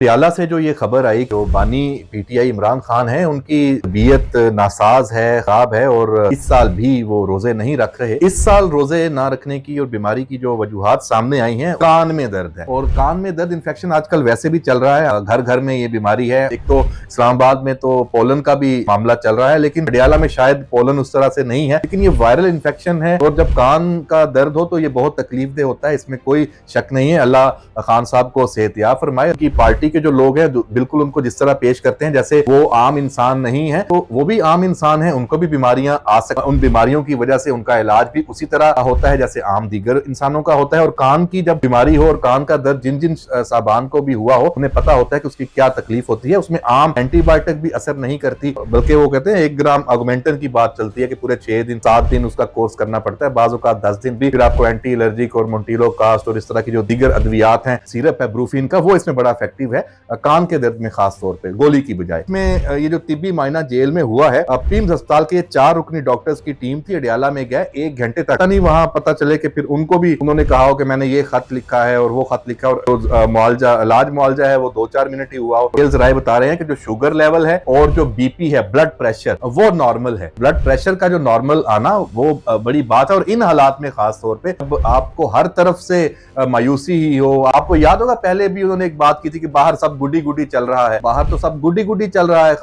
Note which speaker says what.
Speaker 1: प्याला से जो ये खबर आई कि बानी पीटीआई इमरान खान है, उनकी तबीयत नासाज है, खराब है और इस साल भी वो रोजे नहीं रख रहे। इस साल रोजे ना रखने की और बीमारी की जो वजूहात सामने आई हैं, कान में दर्द है और कान में दर्द इन्फेक्शन आजकल वैसे भी चल रहा है, घर घर में ये बीमारी है। एक तो इस्लामाबाद में तो पोलन का भी मामला चल रहा है, लेकिन पटियाला में शायद पोलन उस तरह से नहीं है, लेकिन ये वायरल इन्फेक्शन है और जब कान का दर्द हो तो ये बहुत तकलीफ दे होता है, इसमें कोई शक नहीं है। अल्लाह खान साहब को सेहतियाब फरमाए। उनकी पार्टी के जो लोग हैं बिल्कुल उनको जिस तरह पेश करते हैं जैसे वो आम इंसान नहीं है, तो वो भी आम इंसान है, उनको भी बीमारियां आ सकती, उन बीमारियों की वजह से उनका इलाज भी उसी तरह होता है जैसे आम दीगर इंसानों का होता है। और कान की जब बीमारी हो और कान का दर्द जिन जिन साहबान को भी हुआ हो, उन्हें पता होता है कि उसकी क्या तकलीफ होती है। उसमें आम एंटीबायोटिक भी असर नहीं करती, बल्कि वो कहते हैं 1 ग्राम ऑगमेंटन की बात चलती है कि पूरे 6 दिन 7 दिन उसका कोर्स करना पड़ता है, बाज़ औक़ात 10 दिन भी। फिर आपको एंटी एलर्जिक और मोंटिलो कास्ट और इस तरह की जो दीगर अद्वियात हैं, सिरप है ब्रूफिन का, वो इसमें बड़ा इफेक्टिव है कान के दर्द में, खास तौर पे गोली की बजाय। इसमें ये जो तिब्बी मायना जेल में हुआ है, पीम्स अस्पताल के 4 रुकनी डॉक्टर्स की टीम थी, अडियाला में गए 1 घंटे तक नहीं, वहां पता चले कि फिर उनको भी उन्होंने कहा हो कि मैंने ये खत लिखा है और वो खत लिखा और इलाज मुआवजा है वो 2-4 मिनट ही हुआ हो। राय बता रहे हैं कि जो शुगर लेवल है और जो बीपी है, ब्लड प्रेशर, वो नॉर्मल है। ब्लड प्रेशर का जो नॉर्मल आना वो बड़ी बात है। और इन हालात में खास तौर पे आपको हर तरफ से मायूसी ही हो। आपको याद होगा पहले भी उन्होंने एक बात की थी कि बाहर सब गुडी गुडी चल रहा है, बाहर तो सब गुडी गुडी चल रहा है।